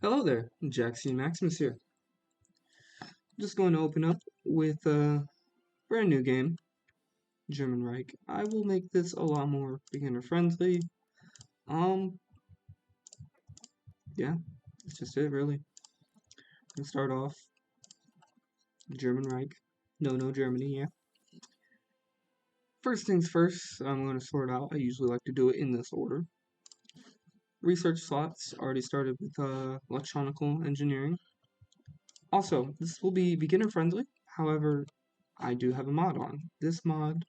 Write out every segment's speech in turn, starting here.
Hello there, Jackson Maximus here. Just going to open up with a brand new game, German Reich. I will make this a lot more beginner friendly. Um, yeah, that's just it really. Gonna start off German Reich. No, Germany, yeah. First things first, I'm going to sort out. I usually like to do it in this order. Research slots, already started with electronical engineering. Also, this will be beginner friendly. However, I do have a mod on. This mod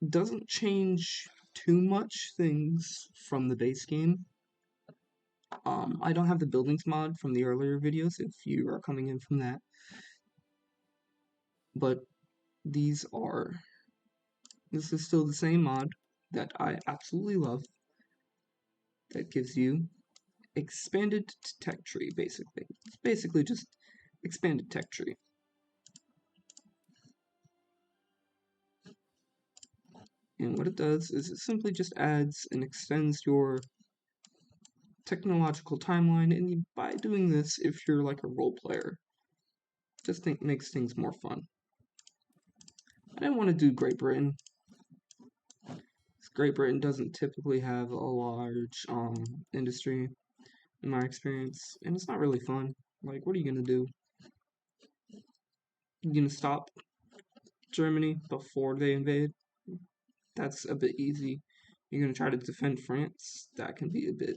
doesn't change too much things from the base game. I don't have the buildings mod from the earlier videos if you are coming in from that, but this is still the same mod that I absolutely love that gives you expanded tech tree basically. It's basically just expanded tech tree. And what it does is it simply just adds and extends your technological timeline, and by doing this, if you're like a role player, just makes things more fun. I didn't want to do Great Britain. Great Britain doesn't typically have a large industry, in my experience, and it's not really fun. Like, what are you gonna do? You gonna stop Germany before they invade? That's a bit easy. You're gonna try to defend France? That can be a bit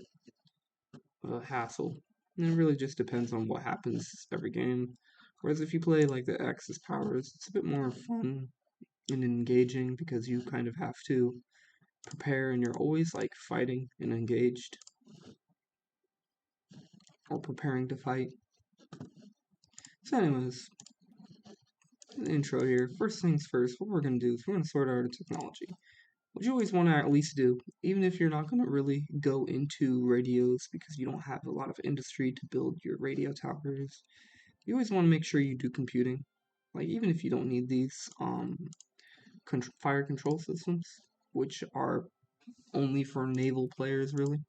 of a hassle. And it really just depends on what happens every game. Whereas if you play like the Axis powers, it's a bit more fun and engaging because you kind of have to prepare and you're always like fighting and engaged or preparing to fight. So anyways, the intro here. First things first, what we're going to do is we're going to sort out our technology. What you always want to at least do, even if you're not going to really go into radios because you don't have a lot of industry to build your radio towers, you always want to make sure you do computing. Like even if you don't need these fire control systems, which are only for naval players really,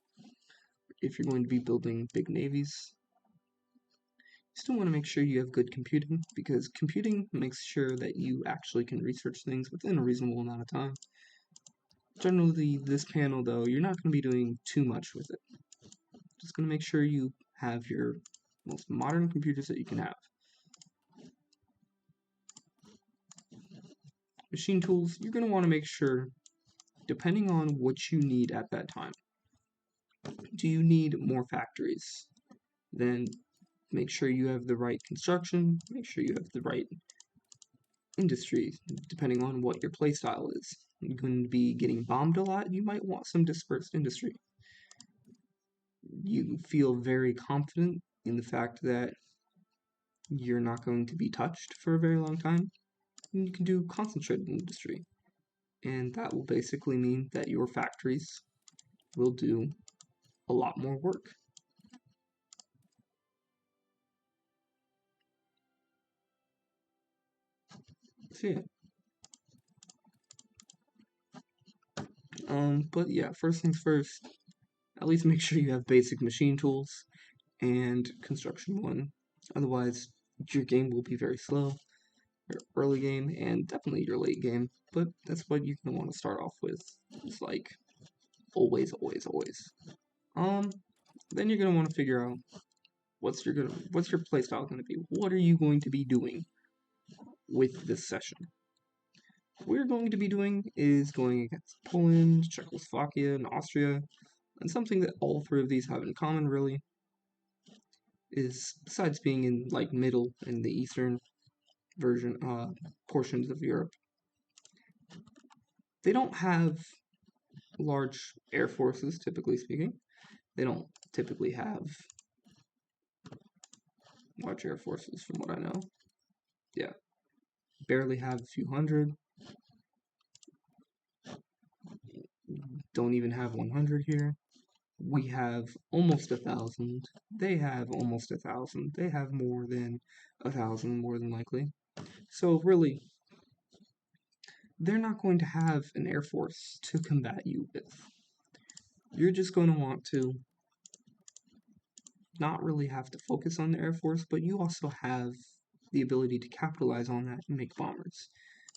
if you're going to be building big navies, you still want to make sure you have good computing because computing makes sure that you actually can research things within a reasonable amount of time. Generally, this panel though, you're not going to be doing too much with it. Just going to make sure you have your most modern computers that you can have. Machine tools, you're going to want to make sure, depending on what you need at that time. Do you need more factories? Then make sure you have the right construction, make sure you have the right industry, depending on what your playstyle is. You're going to be getting bombed a lot, you might want some dispersed industry. You feel very confident in the fact that you're not going to be touched for a very long time, and you can do concentrated industry. And that will basically mean that your factories will do a lot more work. So yeah. But yeah, first things first, at least make sure you have basic machine tools and construction 1. Otherwise, your game will be very slow. Your early game and definitely your late game. But that's what you're gonna want to start off with. It's like always. Then you're gonna want to figure out what's your playstyle gonna be. What are you going to be doing with this session? What we're going to be doing is going against Poland, Czechoslovakia, and Austria. And something that all 3 of these have in common, really, is besides being in like middle in the eastern version portions of Europe, they don't have large air forces, typically speaking. They don't typically have large air forces, from what I know. Yeah, barely have a few hundred. Don't even have 100 here. We have almost 1,000. They have almost 1,000. They have more than 1,000, more than likely. So really, they're not going to have an air force to combat you with. You're just going to want to not really have to focus on the Air Force, but you also have the ability to capitalize on that and make bombers.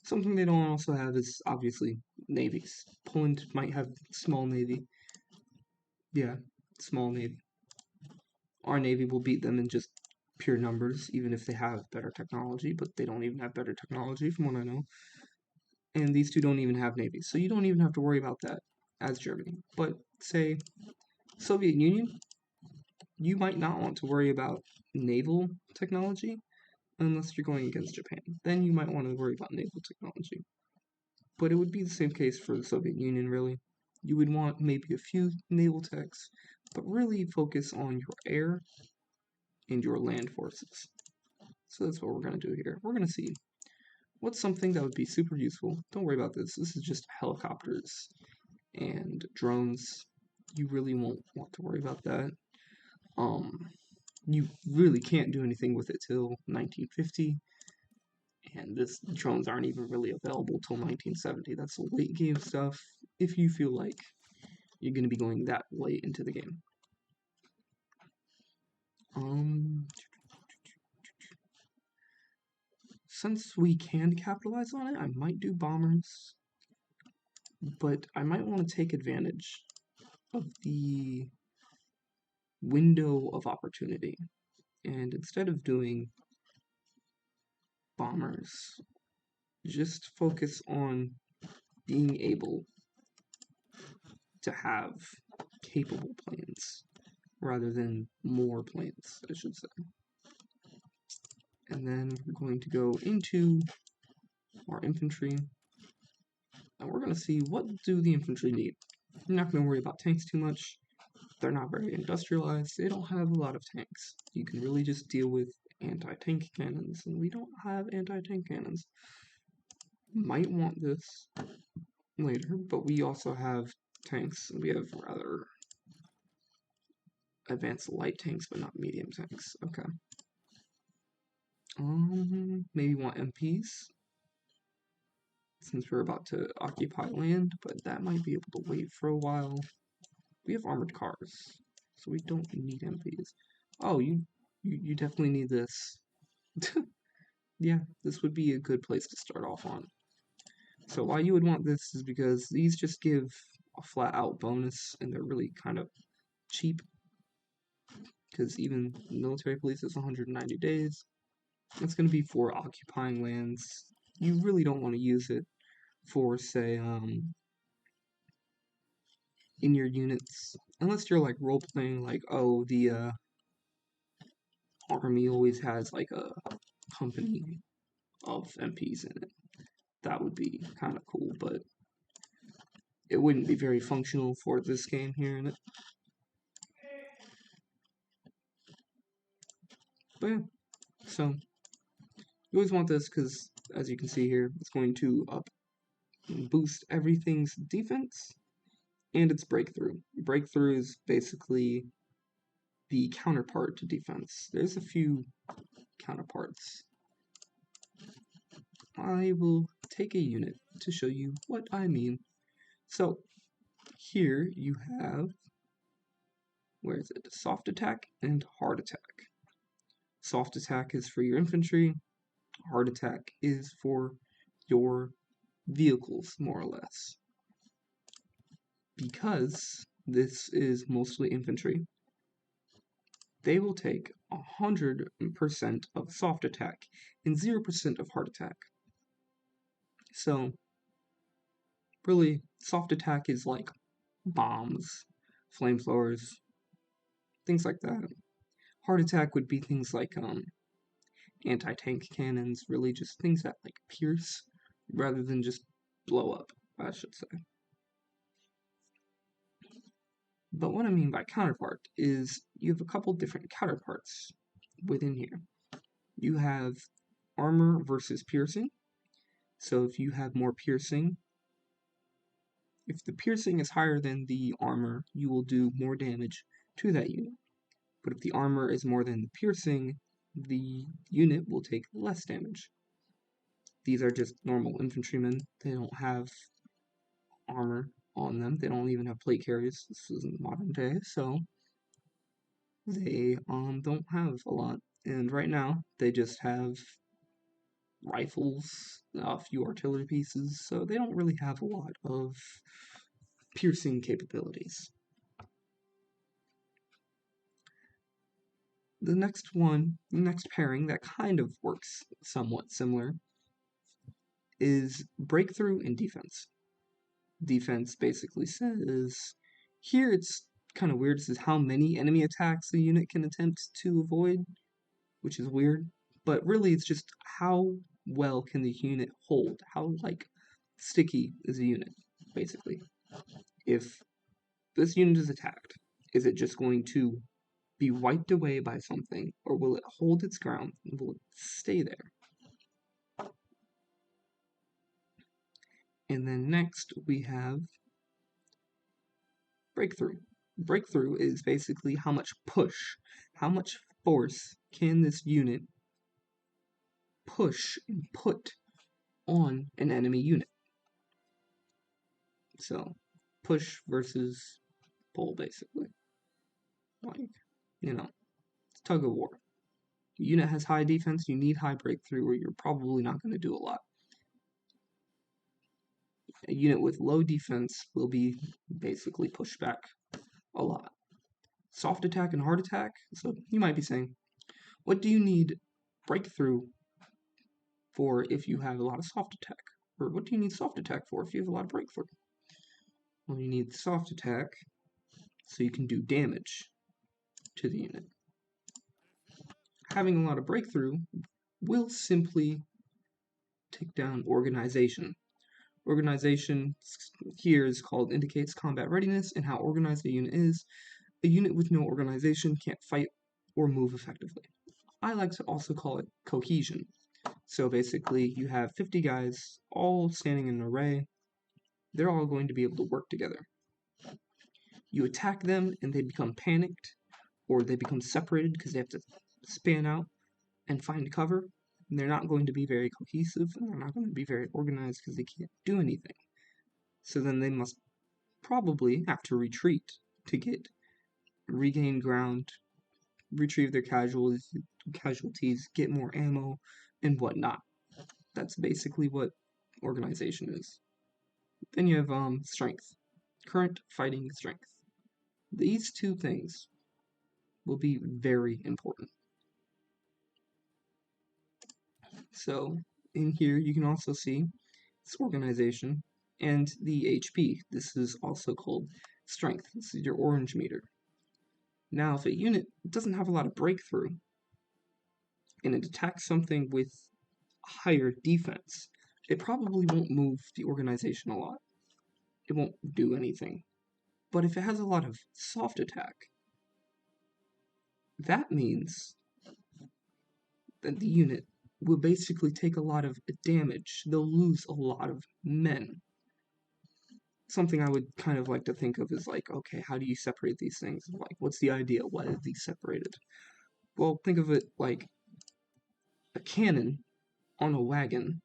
Something they don't also have is obviously navies. Poland might have small navy. Yeah, small navy. Our navy will beat them in just pure numbers, even if they have better technology, but they don't even have better technology from what I know. And these two don't even have navies, so you don't even have to worry about that as Germany. But say Soviet Union, you might not want to worry about naval technology unless you're going against Japan. Then you might want to worry about naval technology. But it would be the same case for the Soviet Union, really. You would want maybe a few naval techs, but really focus on your air and your land forces. So that's what we're going to do here. We're going to see what's something that would be super useful. Don't worry about this. This is just helicopters and drones. You really won't want to worry about that. You really can't do anything with it till 1950, and this drones aren't even really available till 1970. That's late game stuff if you feel like you're going to be going that late into the game. Since we can capitalize on it, I might do bombers, but I might want to take advantage of the window of opportunity. And instead of doing bombers, just focus on being able to have capable planes rather than more planes, I should say. And then we're going to go into our infantry, and we're going to see what do the infantry need. I'm not going to worry about tanks too much. They're not very industrialized. They don't have a lot of tanks. You can really just deal with anti-tank cannons, and we don't have anti-tank cannons. Might want this later, but we also have tanks. We have rather advanced light tanks, but not medium tanks. Okay. Maybe want MPs, since we're about to occupy land, but that might be able to wait for a while. We have armored cars, so we don't need MPs. Oh, you definitely need this. Yeah, this would be a good place to start off on. So why you would want this is because these just give a flat out bonus, and they're really kind of cheap, because even military police is 190 days. It's going to be for occupying lands. You really don't want to use it for, say, in your units, unless you're like role playing, like, oh, the army always has like a company of MPs in it. That would be kind of cool, but it wouldn't be very functional for this game here in it. But yeah, so you always want this because, as you can see here, it's going to boost everything's defense and its breakthrough. Breakthrough is basically the counterpart to defense. There's a few counterparts. I will take a unit to show you what I mean. So here you have, where is it? Soft attack and hard attack. Soft attack is for your infantry. Hard attack is for your vehicles, more or less. Because this is mostly infantry, they will take 100% of soft attack and 0% of hard attack. So, really, soft attack is like bombs, flamethrowers, things like that. Hard attack would be things like anti-tank cannons, really just things that like pierce rather than just blow up, I should say. But what I mean by counterpart is you have a couple different counterparts within here. You have armor versus piercing. So if you have more piercing, if the piercing is higher than the armor, you will do more damage to that unit. But if the armor is more than the piercing, the unit will take less damage. These are just normal infantrymen. They don't have armor on them. They don't even have plate carriers. This is in modern day, so they don't have a lot. And right now, they just have rifles, a few artillery pieces, so they don't really have a lot of piercing capabilities. The next pairing that kind of works somewhat similar is breakthrough and defense. Defense basically says, here it's kind of weird, it says how many enemy attacks a unit can attempt to avoid, which is weird, but really it's just how well can the unit hold, how like sticky is a unit, basically. If this unit is attacked, is it just going to be wiped away by something, or will it hold its ground and will it stay there? And then next we have breakthrough. Breakthrough is basically how much push, how much force can this unit push and put on an enemy unit. So, push versus pull, basically. Like, it's tug of war. The unit has high defense, you need high breakthrough, or you're probably not going to do a lot. A unit with low defense will be basically pushed back a lot. Soft attack and hard attack, so you might be saying, what do you need breakthrough for if you have a lot of soft attack? Or what do you need soft attack for if you have a lot of breakthrough? Well, you need soft attack so you can do damage to the unit. Having a lot of breakthrough will simply take down organization. Organization here is called indicates combat readiness and how organized a unit is. A unit with no organization can't fight or move effectively. I like to also call it cohesion. So basically, you have 50 guys all standing in an array. They're all going to be able to work together. You attack them and they become panicked, or they become separated because they have to span out and find cover. And they're not going to be very cohesive, and they're not going to be very organized because they can't do anything. So then they must probably have to retreat to regain ground, retrieve their casualties, get more ammo, and whatnot. That's basically what organization is. Then you have strength, current fighting strength. These two things will be very important. So in here you can also see this organization and the HP. This is also called strength. This is your orange meter. Now if a unit doesn't have a lot of breakthrough and it attacks something with higher defense, it probably won't move the organization a lot. It won't do anything. But if it has a lot of soft attack, that means that the unit will basically take a lot of damage. They'll lose a lot of men. Something I would kind of like to think of is like, okay, how do you separate these things? Like, what's the idea? Why are these separated? Well, think of it like a cannon on a wagon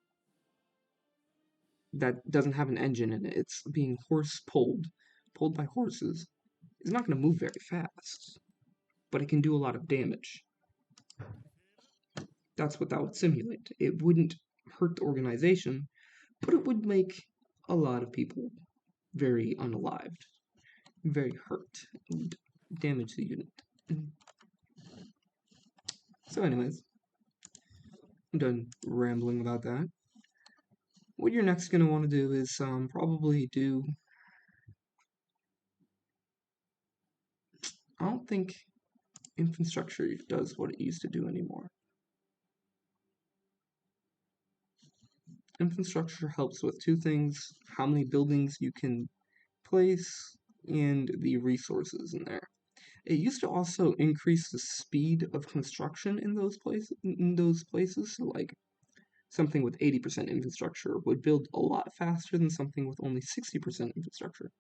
that doesn't have an engine in it. It's being pulled by horses. It's not going to move very fast, but it can do a lot of damage. That's what that would simulate. It wouldn't hurt the organization, but it would make a lot of people very unalived, very hurt, and damage the unit. So anyways, I'm done rambling about that. What you're next going to want to do is probably do... I don't think infrastructure does what it used to do anymore. Infrastructure helps with two things: how many buildings you can place and the resources in there. It used to also increase the speed of construction in those places. So like something with 80% infrastructure would build a lot faster than something with only 60% infrastructure.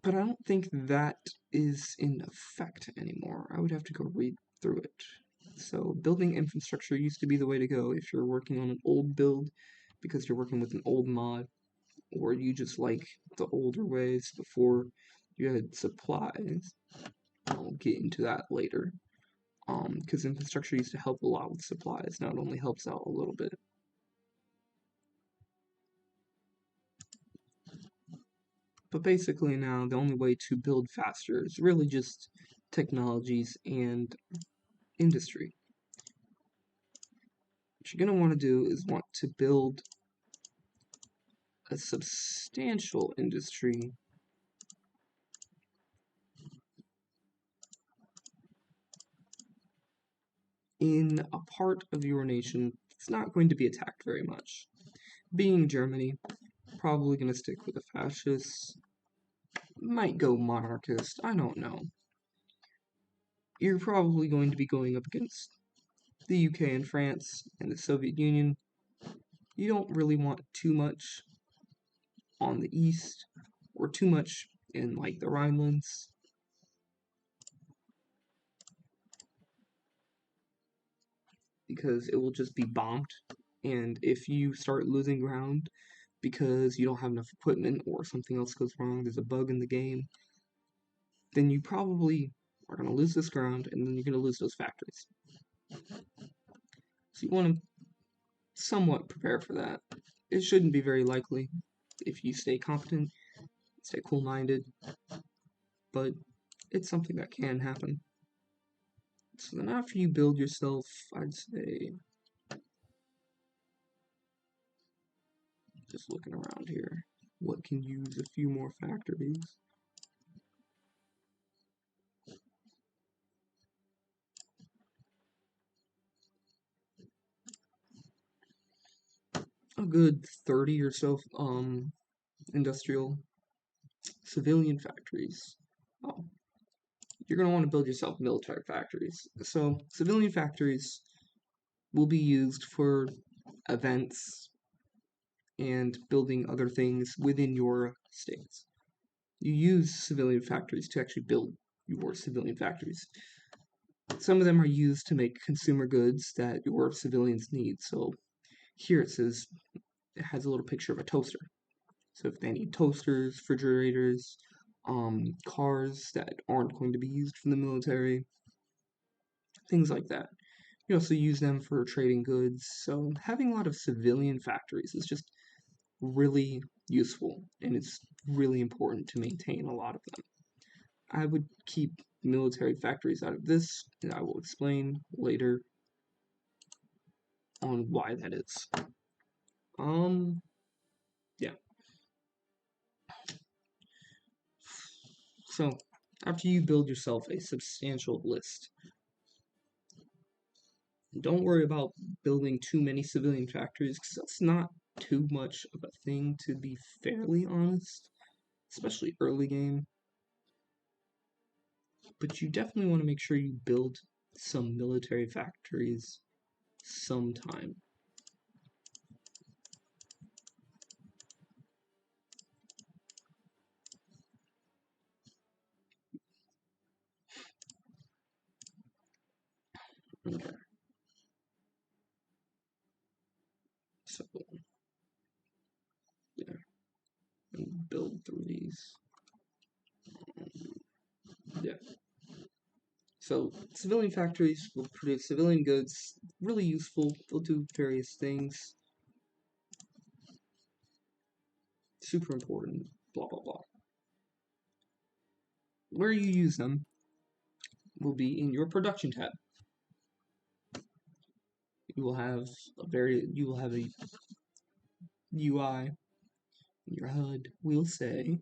But I don't think that is in effect anymore. I would have to go read through it. So building infrastructure used to be the way to go if you're working on an old build because you're working with an old mod, or you just like the older ways before you had supplies. I'll get into that later. Because infrastructure used to help a lot with supplies. Now it only helps out a little bit. But basically now the only way to build faster is really just technologies and industry. What you're going to want to do is want to build a substantial industry in a part of your nation that's not going to be attacked very much. Being Germany, probably going to stick with the fascists, might go monarchist, I don't know. You're probably going to be going up against the UK and France and the Soviet Union. You don't really want too much on the east or too much in like the Rhinelands. Because it will just be bombed, and if you start losing ground because you don't have enough equipment or something else goes wrong, there's a bug in the game, then you probably are going to lose this ground, and then you're going to lose those factories. So you want to somewhat prepare for that. It shouldn't be very likely if you stay competent, stay cool-minded, but it's something that can happen. So then after you build yourself, I'd say, just looking around here, what can use a few more factories? A good 30 or so industrial civilian factories. Oh, you're going to want to build yourself military factories. So civilian factories will be used for events and building other things within your states. You use civilian factories to actually build your civilian factories. Some of them are used to make consumer goods that your civilians need. So here it says, it has a little picture of a toaster. So if they need toasters, refrigerators, cars that aren't going to be used for the military, things like that. You also use them for trading goods. So having a lot of civilian factories is just really useful, and it's really important to maintain a lot of them. I would keep military factories out of this, and I will explain later on why that is. Yeah. So, after you build yourself a substantial list, don't worry about building too many civilian factories, because that's not too much of a thing, to be fairly honest, especially early game. But you definitely want to make sure you build some military factories sometime. Okay. So, yeah, and build through these. Yeah. So, civilian factories will produce civilian goods, really useful. They'll do various things. Super important. Blah, blah, blah. Where you use them will be in your production tab. You will have a UI. Your HUD will say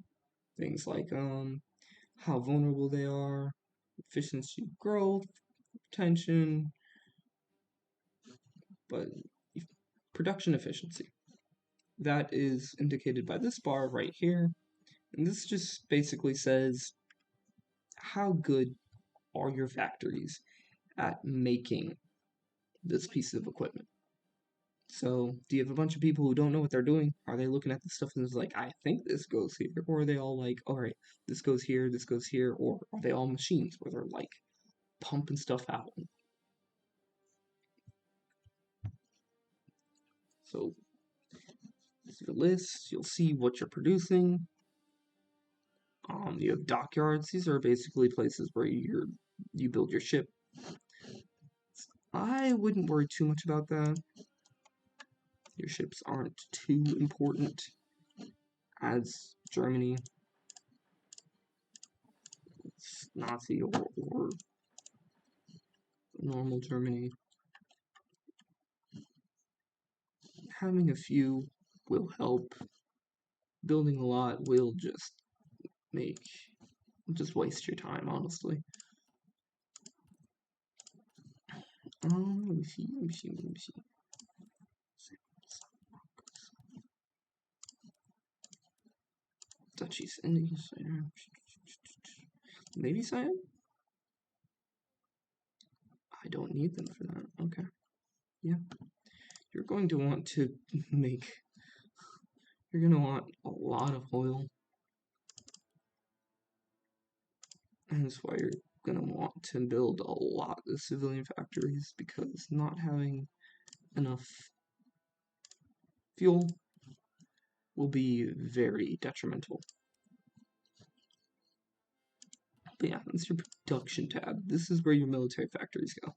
things like how vulnerable they are, efficiency, growth, retention, but production efficiency. That is indicated by this bar right here, and this just basically says how good are your factories at making this piece of equipment. So, do you have a bunch of people who don't know what they're doing? Are they looking at this stuff and it's like, I think this goes here? Or are they all like, alright, this goes here, or are they all machines where they're like pumping stuff out? So, this is your list, you'll see what you're producing. You have dockyards. These are basically places where you build your ship. I wouldn't worry too much about that. Your ships aren't too important as Germany, Nazi, or normal Germany. Having a few will help. Building a lot will just waste your time, honestly. Let me see. Duchies, Indies, Navy Cyan? I don't need them for that. Okay. Yeah. You're going to want to make. You're going to want a lot of oil. And that's why you're going to want to build a lot of civilian factories, because not having enough fuel will be very detrimental. But yeah, that's your production tab. This is where your military factories go.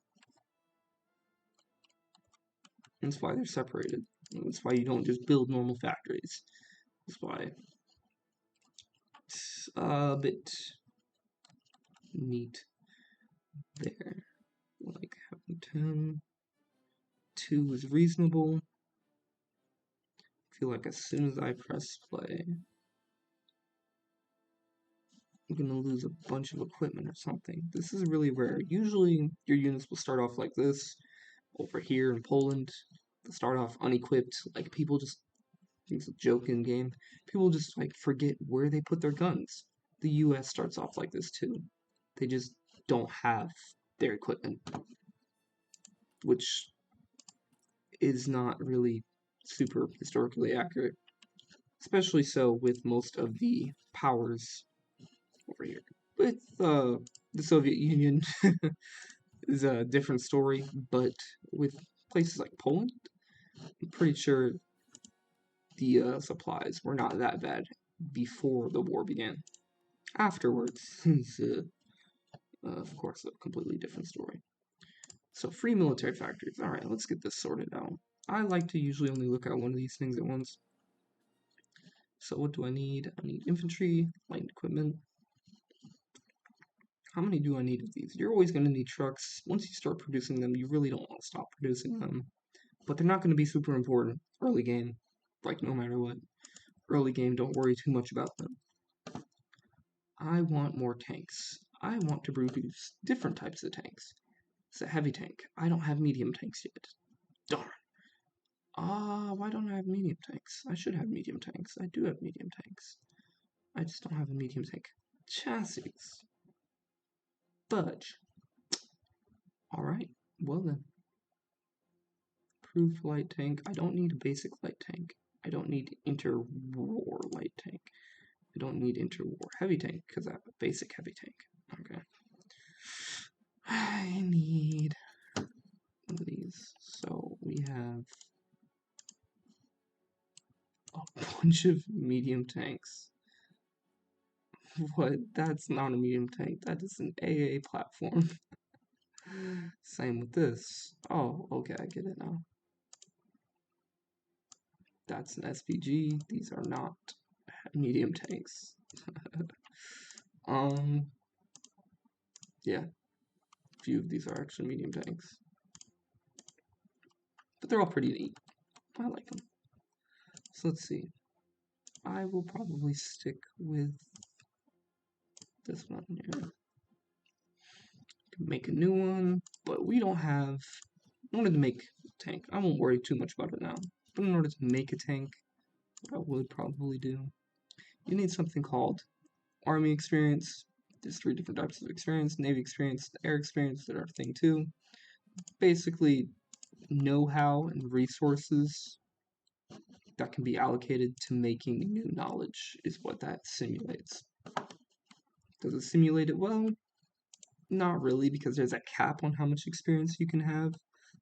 That's why they're separated. That's why you don't just build normal factories. That's why it's a bit neat there. Like having 10. 2 is reasonable. I feel like as soon as I press play, I'm gonna lose a bunch of equipment or something. This is really rare. Usually your units will start off like this. Over here in Poland, they'll start off unequipped. Like people just, it's a joke in game. People just like forget where they put their guns. The US starts off like this too. They just don't have their equipment, which is not really super historically accurate, especially so with most of the powers over here. With the Soviet Union is a different story, but with places like Poland, I'm pretty sure the supplies were not that bad before the war began. Afterwards, is of course a completely different story. So free military factories. All right, let's get this sorted out. I like to usually only look at one of these things at once. So what do I need? I need infantry, light equipment. How many do I need of these? You're always going to need trucks. Once you start producing them, you really don't want to stop producing them. But they're not going to be super important early game. Like, no matter what. Early game, don't worry too much about them. I want more tanks. I want to produce different types of tanks. It's a heavy tank. I don't have medium tanks yet. Darn. Why don't I have medium tanks? I should have medium tanks. I do have medium tanks. I just don't have a medium tank chassis. Budge. Alright, well then. Improved light tank. I don't need a basic light tank. I don't need interwar light tank. I don't need interwar heavy tank because I have a basic heavy tank. Okay. I need one of these. So we have a bunch of medium tanks. What? That's not a medium tank. That is an AA platform. Same with this. Oh, okay, I get it now. That's an SPG. These are not medium tanks. Yeah. A few of these are actually medium tanks. But they're all pretty neat. I like them. So let's see. I will probably stick with this one here. Make a new one, but we don't have. In order to make a tank, I won't worry too much about it now. But in order to make a tank, what I would probably do, you need something called Army experience. There's 3 different types of experience: Navy experience, air experience, that are a thing too. Basically, know-how and resources that can be allocated to making new knowledge is what that simulates. Does it simulate it well? Not really, because there's a cap on how much experience you can have.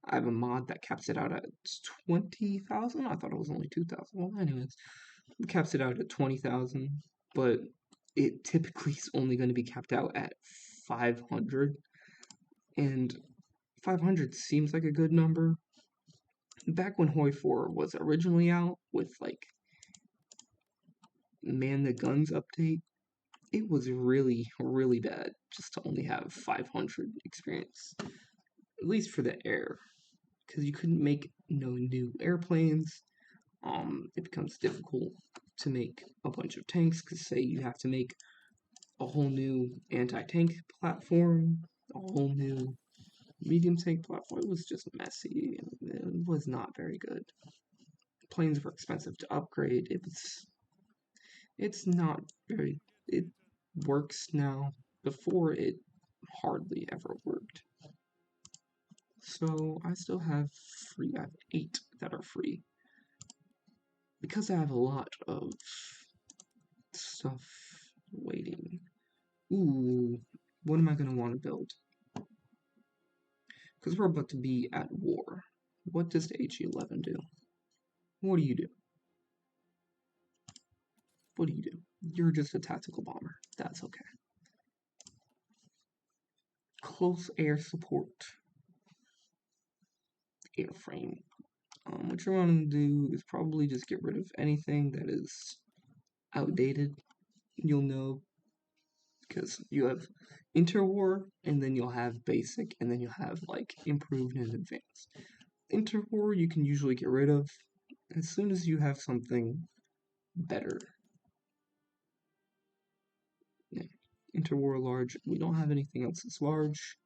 I have a mod that caps it out at 20,000. I thought it was only 2,000. Well, anyways, it caps it out at 20,000, but it typically is only going to be capped out at 500, and 500 seems like a good number. Back when HOI4 was originally out with like Man the Guns update, it was really, really bad just to only have 500 experience, at least for the air, because you couldn't make no new airplanes. It becomes difficult to make a bunch of tanks, because say you have to make a whole new anti-tank platform, a whole new medium tank platform. It was just messy and it was not very good. Planes were expensive to upgrade. It's not very, it works now. Before, it hardly ever worked. So I still have free, I have 8 that are free. Because I have a lot of stuff waiting. Ooh, what am I going to want to build? Because we're about to be at war. What does the HE11 do? What do you do? What do you do? You're just a tactical bomber. That's okay. Close air support. Airframe. What you're going to do is probably just get rid of anything that is outdated. You'll know because you have interwar, and then you'll have basic, and then you'll have like improved and advanced. Interwar you can usually get rid of as soon as you have something better. Yeah. Interwar large, we don't have anything else that's large.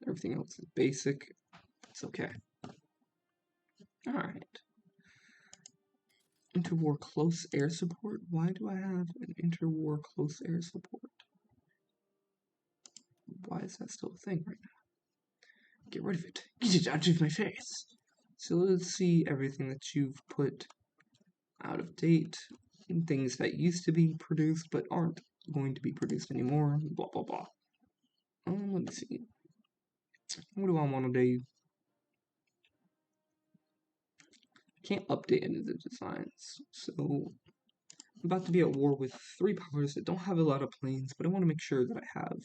Everything else is basic. It's okay. Alright. Interwar close air support? Why do I have an interwar close air support? Why is that still a thing right now? Get rid of it. Get it out of my face. So let's see everything that you've put out of date, and things that used to be produced but aren't going to be produced anymore, blah blah blah. Let me see. What do I want to do? I can't update any of the designs, so I'm about to be at war with 3 powers that don't have a lot of planes, but I want to make sure that I have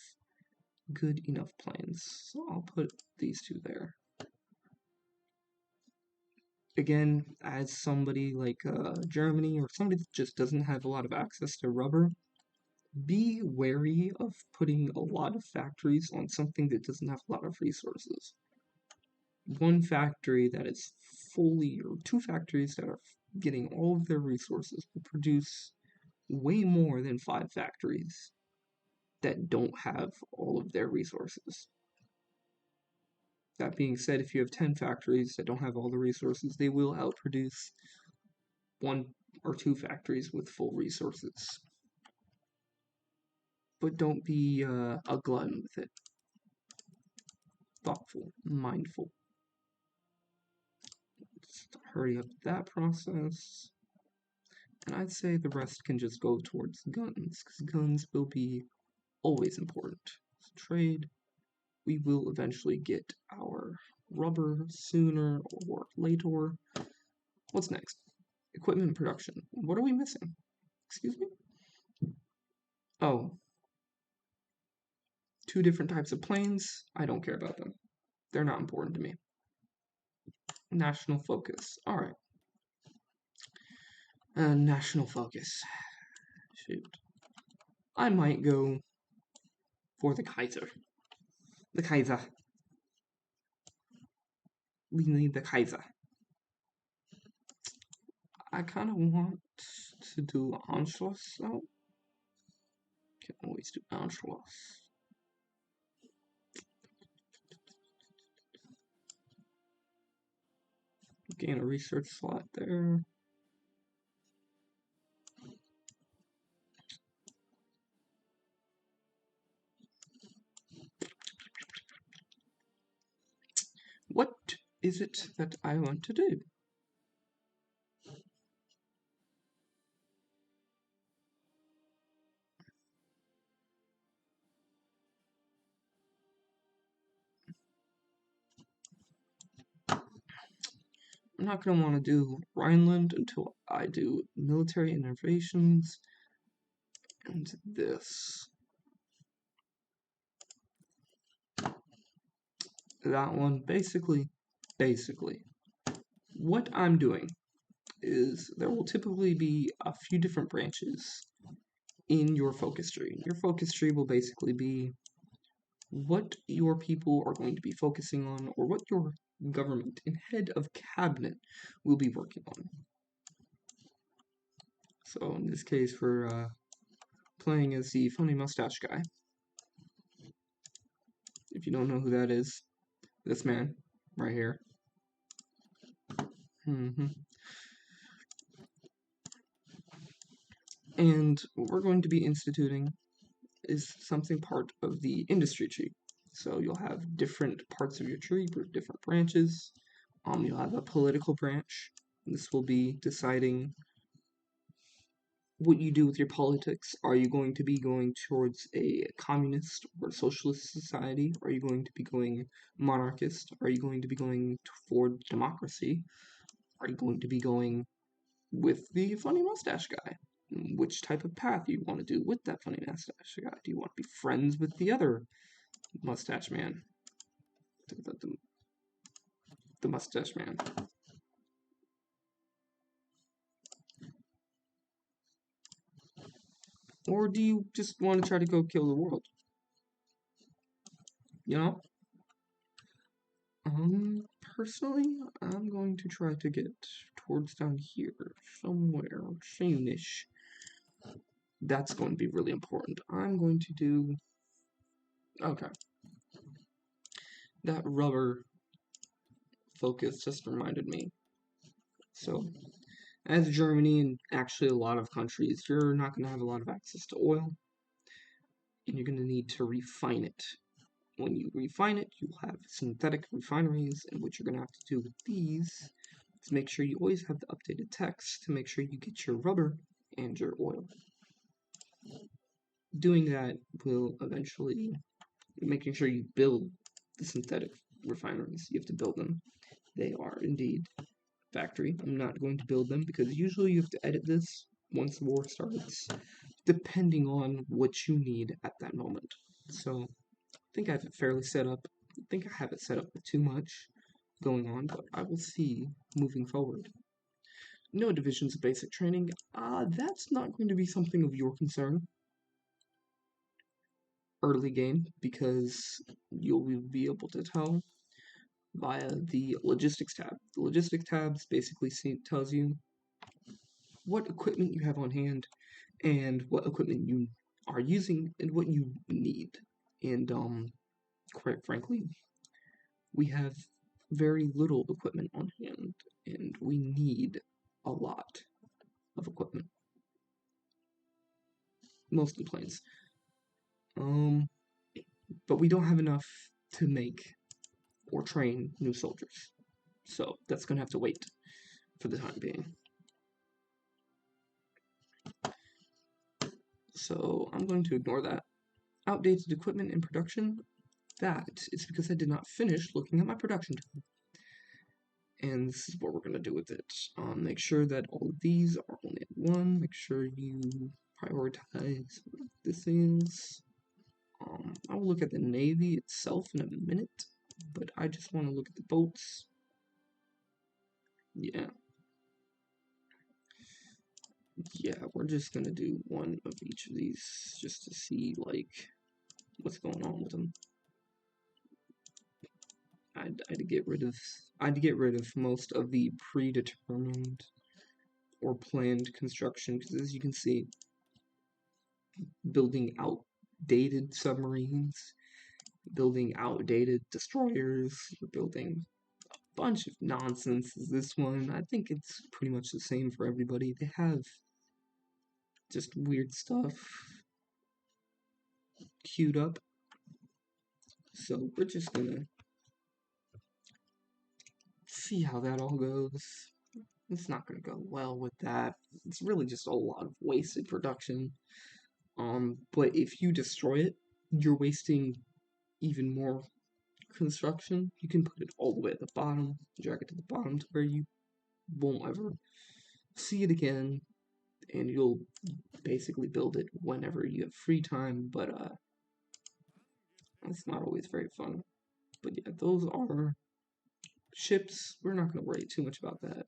good enough planes. So I'll put these 2 there. Again, as somebody like Germany, or somebody that just doesn't have a lot of access to rubber, be wary of putting a lot of factories on something that doesn't have a lot of resources. One factory that is fully, or 2 factories that are getting all of their resources will produce way more than 5 factories that don't have all of their resources. That being said, if you have 10 factories that don't have all the resources, they will outproduce 1 or 2 factories with full resources. But don't be a glutton with it. Thoughtful, mindful. Let's hurry up that process. And I'd say the rest can just go towards guns, because guns will be always important. So trade. We will eventually get our rubber sooner or later. What's next? Equipment production. What are we missing? Excuse me? Oh. 2 different types of planes. I don't care about them. They're not important to me. National focus. Alright. National focus. Shoot. I might go for the Kaiser. The Kaiser. We need the Kaiser. I kind of want to do Anschluss, though. Can always do Anschluss. Gain a research slot there. What is it that I want to do? I'm not going to want to do Rhineland until I do military innovations. and this. That one, basically, what I'm doing is there will typically be a few different branches in your focus tree. Your focus tree will basically be what your people are going to be focusing on, or what your government and head of cabinet will be working on. So in this case, for playing as the funny mustache guy. If you don't know who that is, this man right here. And what we're going to be instituting is something part of the industry tree. So you'll have different parts of your tree, different branches. You'll have a political branch. This will be deciding what you do with your politics. Are you going to be going towards a communist or socialist society? Are you going to be going monarchist? Are you going to be going toward democracy? Are you going to be going with the funny mustache guy? Which type of path do you want to do with that funny mustache guy? Do you want to be friends with the other mustache man? The mustache man. Or do you just want to try to go kill the world? You know? Personally, I'm going to try to get towards down here, somewhere, soonish. That's going to be really important. I'm going to do... Okay. That rubber focus just reminded me. So, as Germany and actually a lot of countries, you're not going to have a lot of access to oil, and you're going to need to refine it. When you refine it, you'll have synthetic refineries, and what you're going to have to do with these is make sure you always have the updated text to make sure you get your rubber and your oil. Doing that will eventually, making sure you build the synthetic refineries. You have to build them. They are indeed factory. I'm not going to build them because usually you have to edit this once the war starts, depending on what you need at that moment. So I think I have it fairly set up. I think I have it set up with too much going on, but I will see moving forward. No divisions of basic training. That's not going to be something of your concern early game because you'll be able to tell via the logistics tab. The logistics tab basically tells you what equipment you have on hand and what equipment you are using and what you need. And quite frankly, we have very little equipment on hand and we need a lot of equipment. Mostly planes. But we don't have enough to make or train new soldiers. So that's gonna have to wait for the time being. So I'm going to ignore that. Outdated equipment in production. That is because I did not finish looking at my production tool. And this is what we're gonna do with it. Make sure that all of these are only at 1. Make sure you prioritize what this is. I will look at the Navy itself in a minute, but I just want to look at the boats. Yeah, we're just gonna do one of each of these just to see like what's going on with them. I'd get rid of most of the predetermined or planned construction because, as you can see, building outdated submarines, building outdated destroyers, building a bunch of nonsense is this one. I think it's pretty much the same for everybody. They have just weird stuff queued up. So we're just gonna see how that all goes. It's not gonna go well with that. It's really just a lot of wasted production. But if you destroy it, you're wasting even more construction. You can put it all the way at the bottom, drag it to the bottom to where you won't ever see it again. and you'll basically build it whenever you have free time, but it's not always very fun. But yeah, those are ships. We're not going to worry too much about that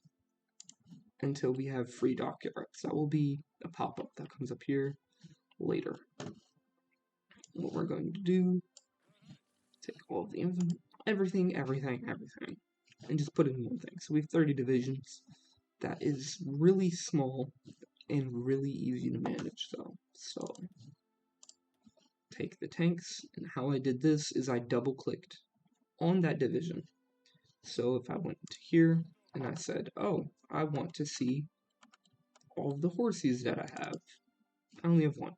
until we have free dockyards. That will be a pop-up that comes up here later. What we're going to do, take all of the everything, and just put it in one thing. So we have 30 divisions. That is really small and really easy to manage though. So take the tanks, and how I did this is I double clicked on that division. So if I went to here and I said, oh, I want to see all of the horses that I have. I only have one.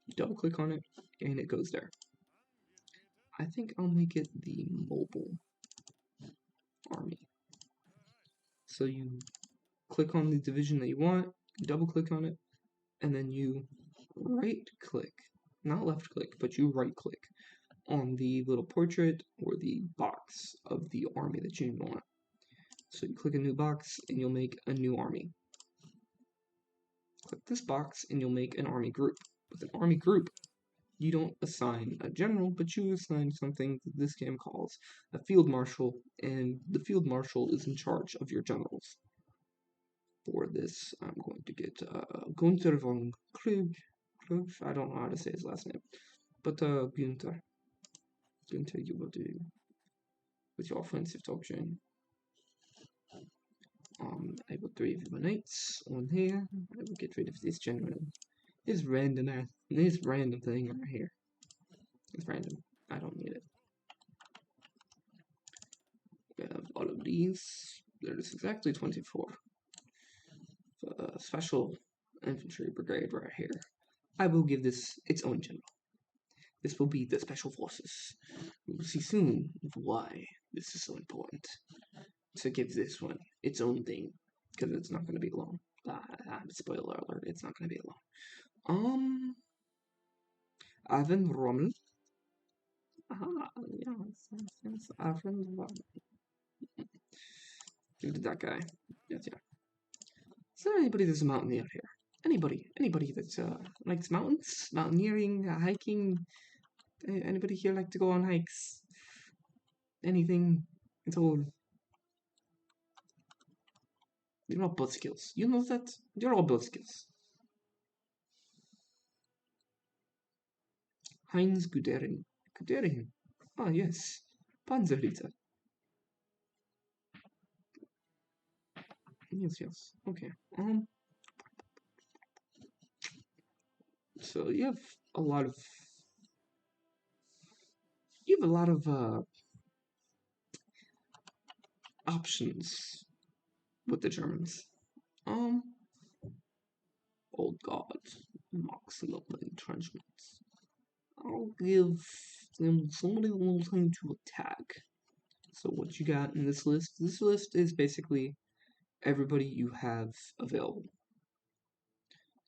You double click on it and it goes there. I think I'll make it the mobile army. So you click on the division that you want, you double click on it, and then you right click, not left click, but you right click on the little portrait or the box of the army that you want. So you click a new box and you'll make a new army. Click this box and you'll make an army group. With an army group, you don't assign a general, but you assign something that this game calls a field marshal, and the field marshal is in charge of your generals. For this, I'm going to get Gunther von Krug. I don't know how to say his last name, but Gunther, you will do with your offensive doctrine. I will get rid of my knights on here. I will get rid of this general. This random thing right here. It's random. I don't need it. We have all of these. There is exactly 24. Special infantry brigade right here. I will give this its own general. This will be the special forces. We will see soon why this is so important to give this one its own thing, because it's not going to be long. Spoiler alert, it's not going to be long. Ivan Rommel. Yes, Ivan Rommel. Look at that guy. Yes, yeah. Is there anybody that's a mountaineer here? Anybody that likes mountains, mountaineering, hiking? Anybody here like to go on hikes? Anything at all? You're all buzzkills. You know that? You're all buzzkills. Heinz Guderian. Guderian. Ah, yes. Panzerritter. Yes. Okay. So you have a lot of options with the Germans. Old God, maximum entrenchments. I'll give them somebody a little time to attack. So what you got in this list? This list is basically everybody you have available.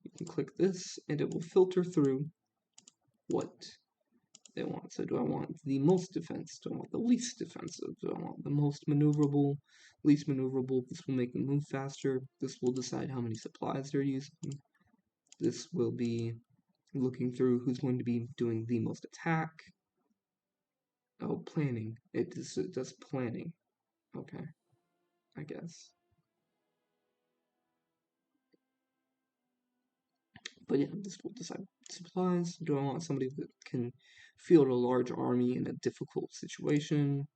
You can click this and it will filter through what they want. So do I want the most defense? Do I want the least defensive? Do I want the most maneuverable, least maneuverable? This will make them move faster. This will decide how many supplies they're using. This will be looking through who's going to be doing the most attack. Oh, planning. It does planning. Okay, I guess. But yeah, this will decide supplies. Do I want somebody that can field a large army in a difficult situation?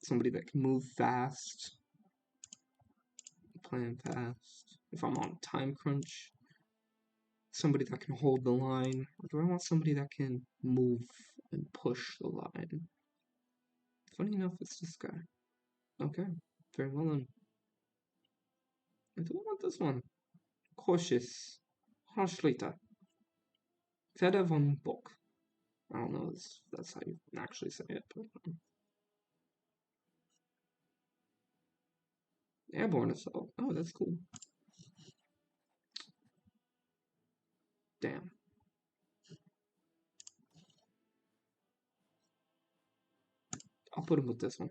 Somebody that can move fast, plan fast. If I'm on a time crunch, somebody that can hold the line. Or do I want somebody that can move and push the line? Funny enough, it's this guy. Okay, very well then. I do want this one. Cautious. Harschliter. Feder von Bock. I don't know if that's how you actually say it, but airborne assault. Oh, that's cool. Damn. I'll put him with this one.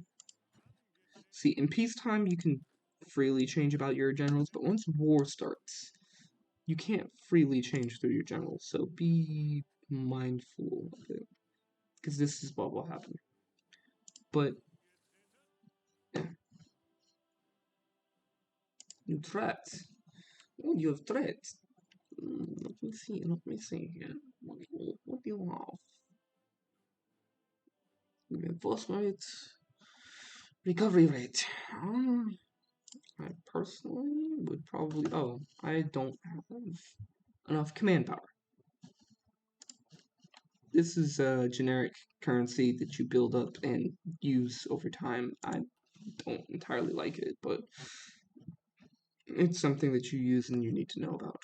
See, in peacetime, you can freely change about your generals, but once war starts, you can't freely change through your generals, so be mindful of it, because this is what will happen. But yeah. You threats. Oh, you have threats. Let me see here. What do you have? Reinforcement rate, recovery rate. I personally would probably. Oh, I don't have enough command power. This is a generic currency that you build up and use over time. I don't entirely like it, but it's something that you use and you need to know about.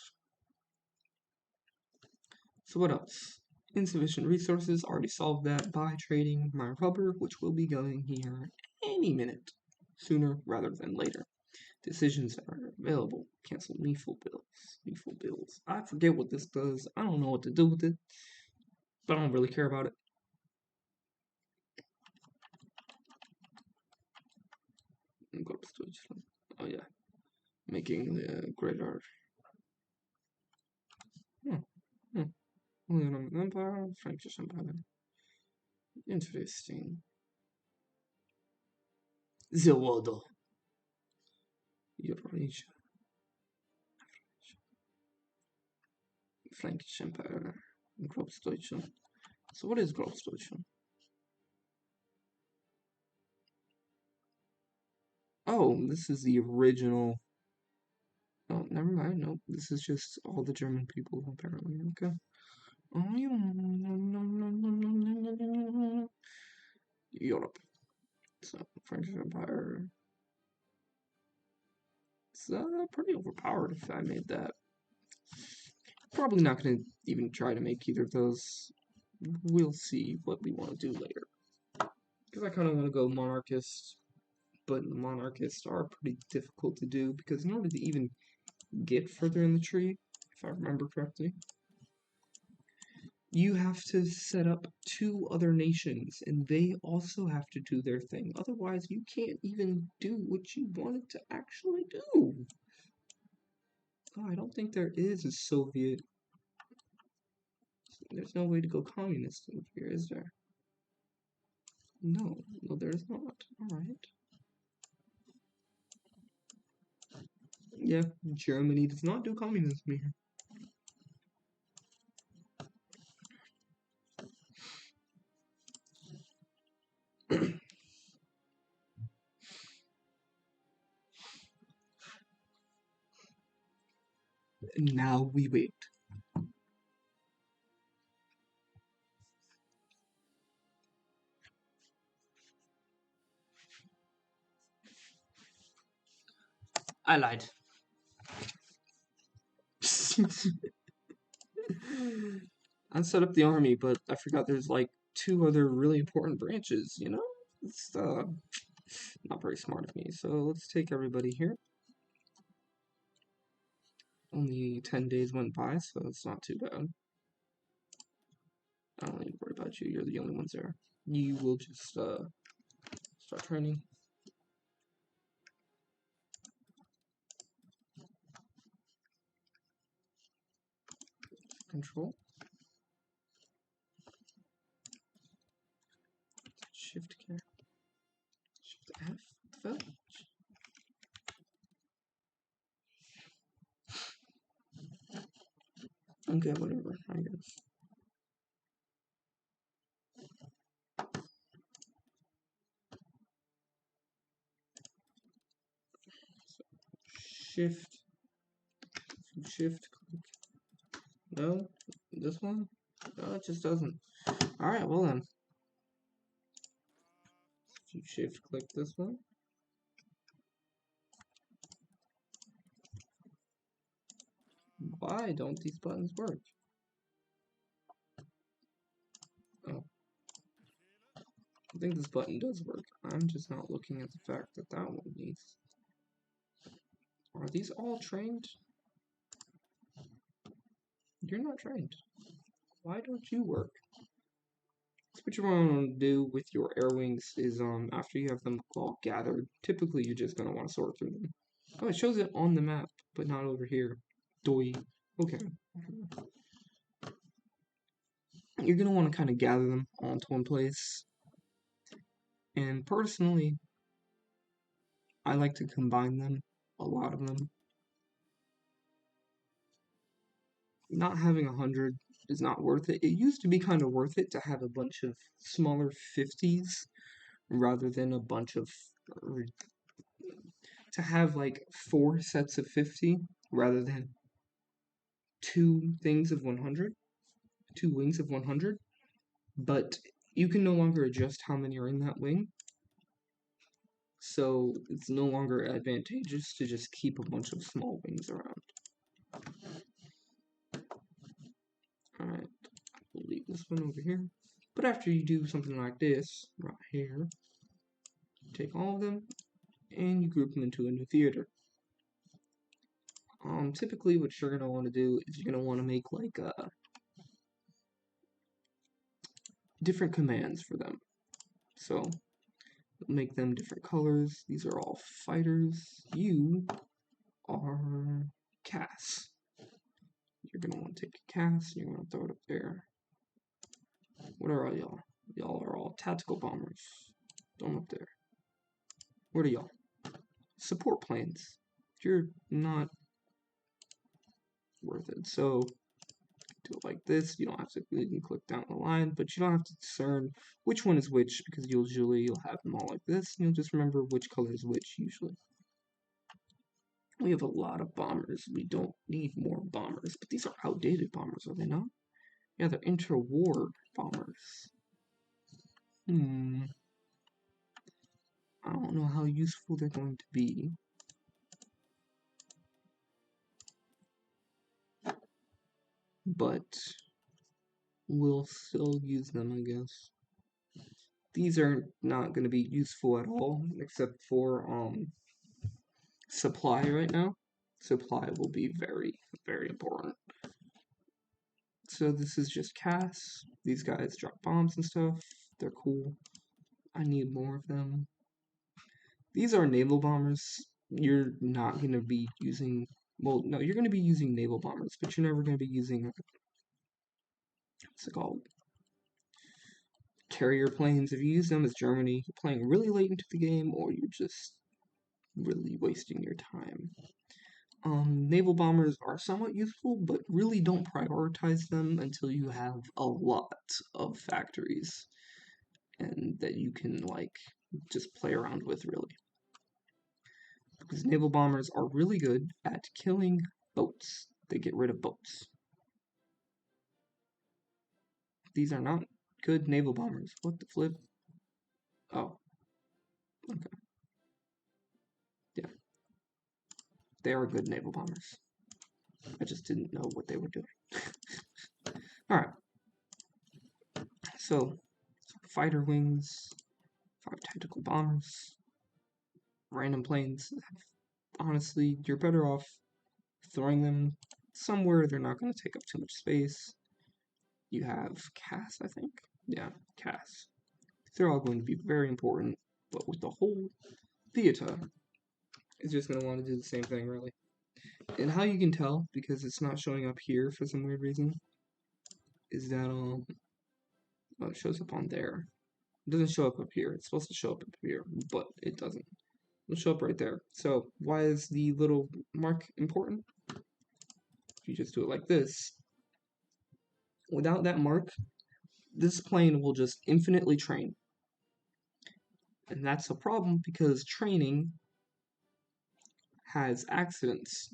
So what else? Insufficient resources, already solved that by trading my rubber, which will be going here any minute, sooner rather than later. Decisions that are available. Cancel lethal bills. Lethal bills. I forget what this does. I don't know what to do with it, but I don't really care about it. Oh yeah, making the greater. Empire, Frankish Empire. Interesting. Zewodo. Eurasia. Frankish Empire. Großdeutschland. So what is Großdeutschland? Oh, this is the original. Oh, never mind. Nope. This is just all the German people, apparently. Okay. Europe. So, French Empire. It's pretty overpowered if I made that. Probably not going to even try to make either of those. We'll see what we want to do later. Because I kind of want to go monarchist, but monarchists are pretty difficult to do because in order to even get further in the tree, if I remember correctly, you have to set up 2 other nations and they also have to do their thing. Otherwise, you can't even do what you wanted to actually do. Oh, I don't think there is a Soviet. There's no way to go communist in here, is there? No, there's not. Alright. Yeah, Germany does not do communism here. Now we wait. I lied. I set up the army, but I forgot there's like 2 other really important branches, you know? It's not very smart of me. So let's take everybody here. Only 10 days went by, so it's not too bad. I don't need to worry about you. You're the only ones there. You will just start training. Control. Shift K. Shift F. Fetch. Okay, whatever, I guess. So, shift, click. No, this one? No, it just doesn't. Alright, well then. If you shift click this one. Why don't these buttons work? Oh. I think this button does work. I'm just not looking at the fact that that one needs. Are these all trained? You're not trained. Why don't you work? So what you want to do with your air wings is after you have them all gathered, typically you're just going to want to sort through them. Oh, it shows it on the map, but not over here. Doi. Okay. You're going to want to kind of gather them onto one place. And personally, I like to combine them, a lot of them. Not having 100 is not worth it. It used to be kind of worth it to have a bunch of smaller 50s rather than a bunch of, to have like 4 sets of 50 rather than two things of 100, two wings of 100. But you can no longer adjust how many are in that wing, so it's no longer advantageous to just keep a bunch of small wings around. Alright, we'll leave this one over here. But after you do something like this, right here, take all of them, and you group them into a new theater. Typically what you're going to want to do is you're going to want to make like different commands for them. So, make them different colors. These are all fighters. You are Cass. You're going to want to take a Cass, and you're going to throw it up there. What are all y'all? Y'all are all tactical bombers. Throw them up there. What are y'all? Support planes. You're not worth it. So do it like this. You don't have to, you can click down the line, but you don't have to discern which one is which, because usually you'll have them all like this, and you'll just remember which color is which usually. We have a lot of bombers. We don't need more bombers, but these are outdated bombers, are they not? Yeah, they're interwar bombers. I don't know how useful they're going to be. But we'll still use them, I guess. These are not going to be useful at all, except for supply right now. Supply will be very, very important. So this is just Cass. These guys drop bombs and stuff. They're cool. I need more of them. These are naval bombers. You're not going to be using... Well, no, you're going to be using naval bombers, but you're never going to be using... What's it called? Carrier planes. If you use them as Germany, you're playing really late into the game, or you're just really wasting your time. Naval bombers are somewhat useful, but really don't prioritize them until you have a lot of factories and that you can like just play around with, really. Because naval bombers are really good at killing boats. They get rid of boats. These are not good naval bombers. What the flip? Oh. Okay. Yeah. They are good naval bombers. I just didn't know what they were doing. Alright. So, fighter wings, 5 tactical bombers, random planes. Honestly, you're better off throwing them somewhere they're not going to take up too much space. You have Cass, I think. Yeah, Cass. They're all going to be very important, but with the whole theater, it's just going to want to do the same thing, really. And how you can tell, because it's not showing up here for some weird reason, is that well, it shows up on there. It doesn't show up here. It's supposed to show up here, but it doesn't. It'll show up right there. So why is the little mark important? If you just do it like this, without that mark, this plane will just infinitely train. And that's a problem because training has accidents.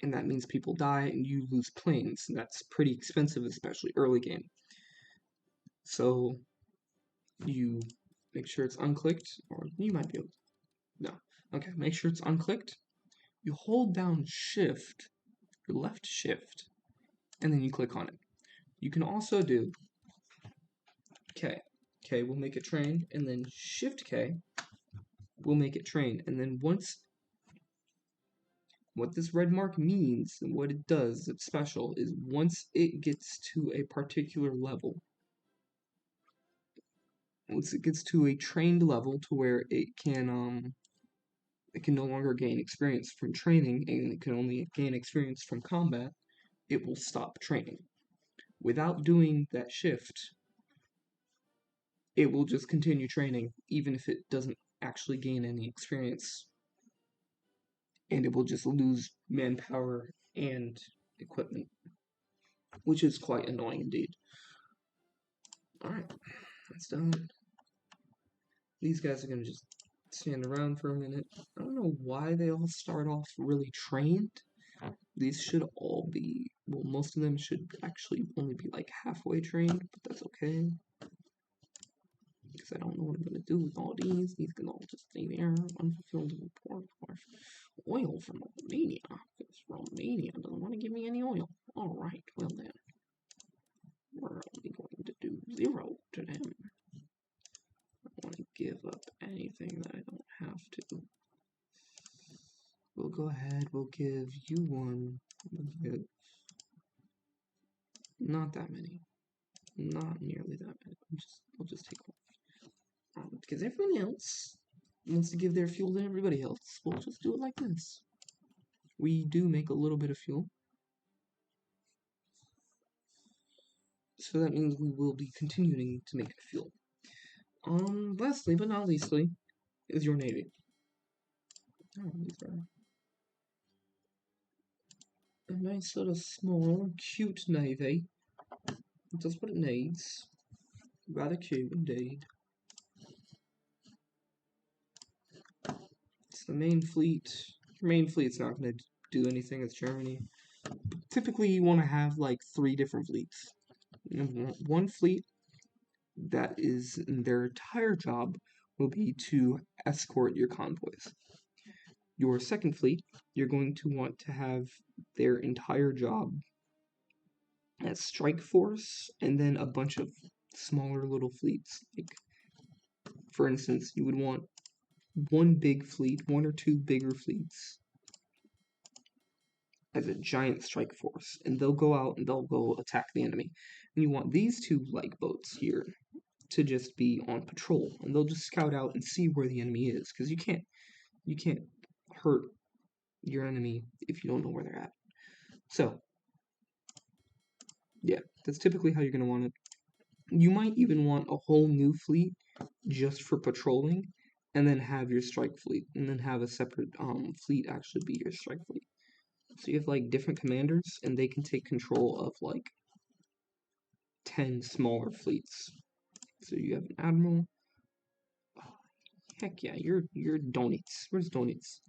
And that means people die and you lose planes. That's pretty expensive, especially early game. So you make sure it's unclicked, or you might be able to. No. Okay, make sure it's unclicked. You hold down shift, your left shift, and then you click on it. You can also do K. K will make it train, and then shift K will make it train. And then once, what this red mark means, and what it does, it's special, is once it gets to a particular level, once it gets to a trained level to where it can no longer gain experience from training, and it can only gain experience from combat, it will stop training. Without doing that shift, it will just continue training, even if it doesn't actually gain any experience, and it will just lose manpower and equipment, which is quite annoying indeed. Alright, that's done. These guys are gonna just stand around for a minute. I don't know why they all start off really trained. These should all be, well, most of them should actually only be like halfway trained, but that's okay. Because I don't know what I'm going to do with all these. These can all just stay there. Unfulfilled report for oil from Romania. Because Romania doesn't want to give me any oil. Alright, well then. We're only going to do 0 to them. I don't want to give up anything that I don't have to. We'll go ahead, we'll give you one. We'll give not that many. Not nearly that many. We'll just take one. Because everyone else wants to give their fuel to everybody else. We'll just do it like this. We do make a little bit of fuel. So that means we will be continuing to make fuel. Lastly but not leastly is your navy. Oh, these are a nice little small, cute navy. It does what it needs. Rather cute indeed. It's the main fleet. Your main fleet's not going to do anything with Germany. Typically, you want to have like 3 different fleets. One fleet that is their entire job will be to escort your convoys. Your second fleet, you're going to want to have their entire job as strike force, and then a bunch of smaller little fleets. Like, for instance, you would want one big fleet, 1 or 2 bigger fleets, as a giant strike force, and they'll go out and they'll go attack the enemy. And you want these 2 like boats here to just be on patrol, and they'll just scout out and see where the enemy is, because you can't hurt your enemy if you don't know where they're at. So, yeah, that's typically how you're going to want it. You might even want a whole new fleet just for patrolling, and then have your strike fleet, and then have a separate fleet actually be your strike fleet. So you have like different commanders, and they can take control of like 10 smaller fleets. So you have an admiral. Oh, heck yeah, you're Donitz. Where's Donitz?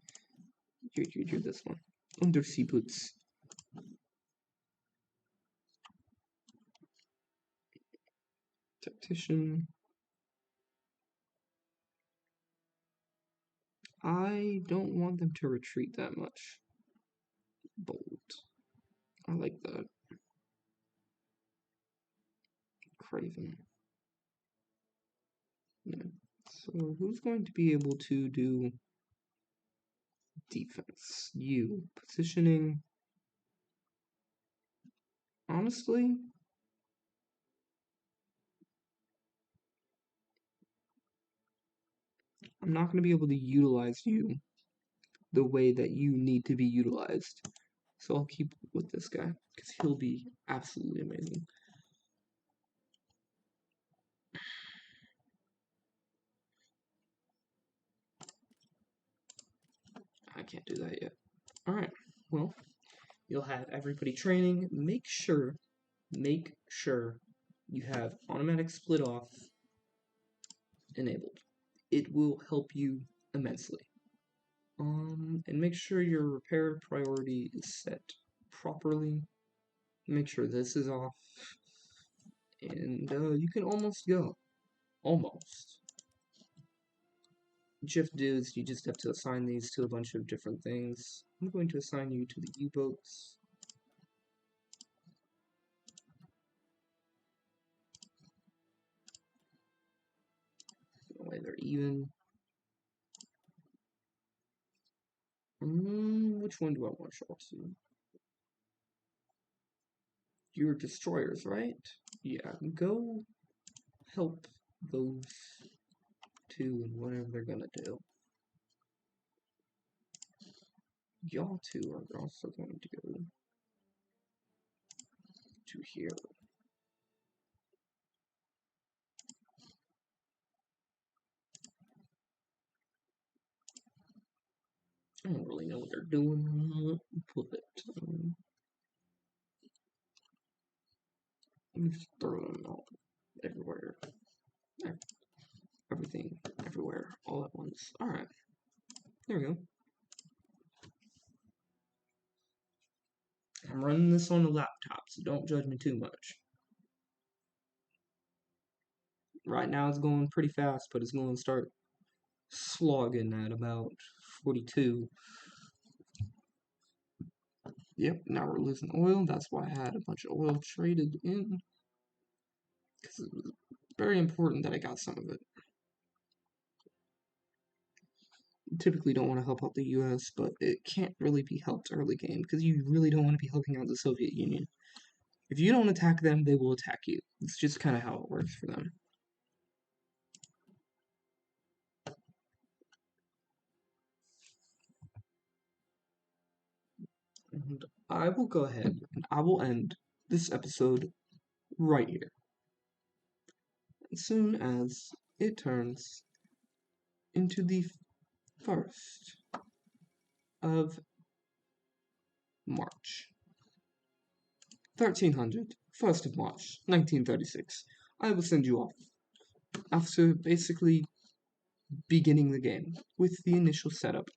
You're this one. Undersea boots. Tactician. I don't want them to retreat that much. Bold. I like that. Craven. Yeah. So who's going to be able to do defense? You. Positioning. Honestly, I'm not going to be able to utilize you the way that you need to be utilized. So I'll keep with this guy, because he'll be absolutely amazing. I can't do that yet. Alright, well, you'll have everybody training. Make sure you have automatic split off enabled. It will help you immensely. And make sure your repair priority is set properly. Make sure this is off. And you can almost go. Almost. What you have to do is you just have to assign these to a bunch of different things. I'm going to assign you to the U-boats. Way they're even. Which one do I want to show to? Your destroyers, right? Yeah, go help those 2 in whatever they're gonna do. Y'all 2 are also going to go to here. I don't really know what they're doing. Put it. Just throw them all everywhere. Everything, everywhere, all at once. Alright. There we go. I'm running this on a laptop, so don't judge me too much. Right now it's going pretty fast, but it's going to start slogging at about 42. Yep, now we're losing oil. That's why I had a bunch of oil traded in. Because it was very important that I got some of it. You typically don't want to help out the US, but it can't really be helped early game because you really don't want to be helping out the Soviet Union. If you don't attack them, they will attack you. It's just kind of how it works for them. And I will go ahead and I will end this episode right here. As soon as it turns into the 1st of March. 1300, 1st of March, 1936. I will send you off after basically beginning the game with the initial setup